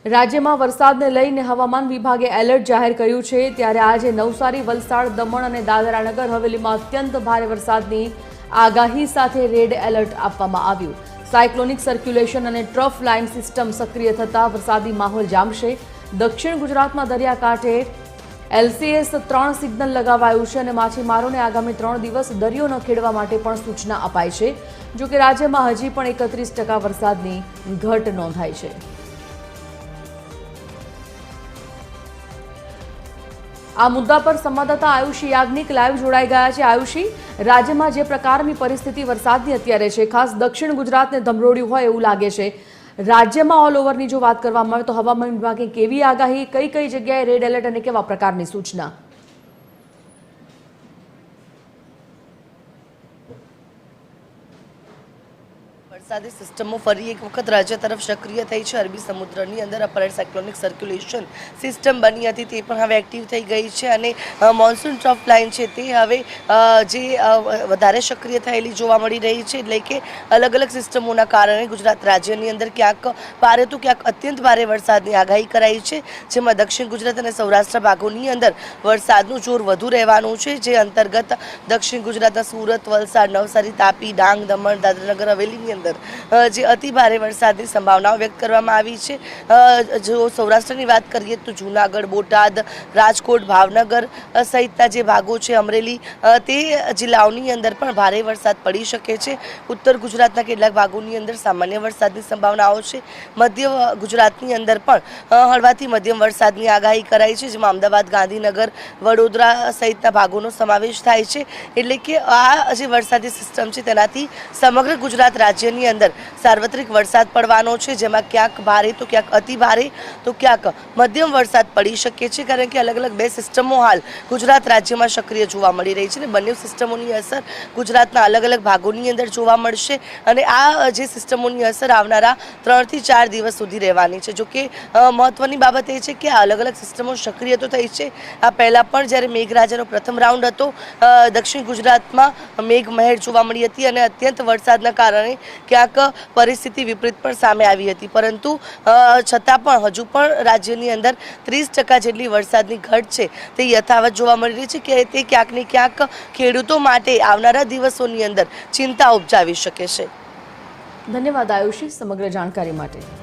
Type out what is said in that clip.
રાજ્યમાં વરસાદને લઈને હવામાન વિભાગે એલર્ટ જાહેર કર્યું છે। ત્યારે આજે નવસારી, વલસાડ, દમણ અને દાદરા નગર હવેલીમાં અત્યંત ભારે વરસાદની આગાહી સાથે રેડ એલર્ટ આપવામાં આવ્યું। સાયક્લોનિક સર્ક્યુલેશન અને ટ્રફ લાઇન સિસ્ટમ સક્રિય થતા વરસાદી માહોલ જામશે। દક્ષિણ ગુજરાતમાં દરિયાકાંઠે LCS 3 સિગ્નલ લગાવાયું છે અને માછીમારોને આગામી 3 દિવસ દરિયો ન ખેડવા માટે પણ સૂચના અપાઈ છે। જો કે રાજ્યમાં હજી પણ 31% વરસાદની ઘટ નોંધાઈ છે। આ મુદ્દા પર સંવાદદાતા આયુષી યાજ્ઞિક લાઈવ જોડાઈ ગયા છે। આયુષી, રાજ્યમાં જે પ્રકારની પરિસ્થિતિ વરસાદની અત્યારે છે, ખાસ દક્ષિણ ગુજરાતને ધમરોડ્યું હોય એવું લાગે છે। રાજ્યમાં ઓલ ઓવરની જો વાત કરવામાં આવે તો હવામાન વિભાગે કેવી આગાહી, કઈ કઈ જગ્યાએ રેડ એલર્ટ અને કેવા પ્રકારની સૂચના? વરસાદી સિસ્ટમો ફરી એક વખત રાજ્ય તરફ સક્રિય થઈ છે। અરબી સમુદ્રની અંદર અપરાઇટ સાયક્લોનિક સર્ક્યુલેશન સિસ્ટમ બની હતી તે પણ હવે એક્ટિવ થઈ ગઈ છે અને મોન્સૂન ટ્રફ લાઇન છે તે હવે જે વધારે સક્રિય થયેલી જોવા મળી રહી છે। એટલે કે અલગ અલગ સિસ્ટમોના કારણે ગુજરાત રાજ્યની અંદર ક્યાંક ભારે તો ક્યાંક અત્યંત ભારે વરસાદની આગાહી કરાઈ છે, જેમાં દક્ષિણ ગુજરાત અને સૌરાષ્ટ્ર ભાગોની અંદર વરસાદનું જોર વધુ રહેવાનું છે। જે અંતર્ગત દક્ષિણ ગુજરાતના સુરત, વલસાડ, નવસારી, તાપી, ડાંગ, દમણ, દાદરાનગર હવેલીની અંદર જે અતિ ભારે વરસાદની સંભાવનાઓ વ્યક્ત કરવામાં આવી છે। જો સૌરાષ્ટ્રની વાત કરીએ તો જૂનાગઢ, બોટાદ, રાજકોટ, ભાવનગર સહિતના જે ભાગો છે, અમરેલી, તે જિલ્લાઓની અંદર પણ ભારે વરસાદ પડી શકે છે। ઉત્તર ગુજરાતના કેટલાક ભાગોની અંદર સામાન્ય વરસાદની સંભાવનાઓ છે। મધ્ય ગુજરાતની અંદર પણ હળવાથી મધ્યમ વરસાદની આગાહી કરાઈ છે, જેમાં અમદાવાદ, ગાંધીનગર, વડોદરા સહિતના ભાગોનો સમાવેશ થાય છે। એટલે કે આ જે વરસાદી સિસ્ટમ છે તેનાથી સમગ્ર ગુજરાત રાજ્યની અંદર સાર્વત્રિક વરસાદ પડવાનો છે, જેમાં ક્યાંક ભારે તો ક્યાંક અતિ ભારે તો ક્યાંક મધ્યમ વરસાદ પડી શકે છે। કારણ કે અલગ અલગ બે સિસ્ટમો હાલ ગુજરાત રાજ્યમાં સક્રિય જોવા મળી રહી છે અને બંને સિસ્ટમોની અસર ગુજરાતના અલગ અલગ ભાગોની અંદર જોવા મળશે અને આ જે સિસ્ટમોની અસર આવનારા 3 થી 4 દિવસ સુધી રહેવાની છે। જો કે મહત્વની બાબત એ છે કે આ અલગ અલગ સિસ્ટમો સક્રિય તો થઈ છે। આ પહેલાં પણ જ્યારે મેઘરાજાનો પ્રથમ રાઉન્ડ હતો, દક્ષિણ ગુજરાતમાં મેઘમહેર જોવા મળી હતી અને અત્યંત વરસાદના કારણે ક્યાંક પરિસ્થિતિ વિપરીત પણ સામે આવી હતી, પરંતુ છતાં પણ હજુ પણ રાજ્યની અંદર 30% જેટલી વરસાદની ઘટ છે તે યથાવત જોવા મળી રહી છે કે તે ક્યાંક ને ક્યાંક ખેડૂતો માટે આવનારા દિવસોની અંદર ચિંતા ઉપજાવી શકે છે। ધન્યવાદ આયુષી સમગ્ર જાણકારી માટે।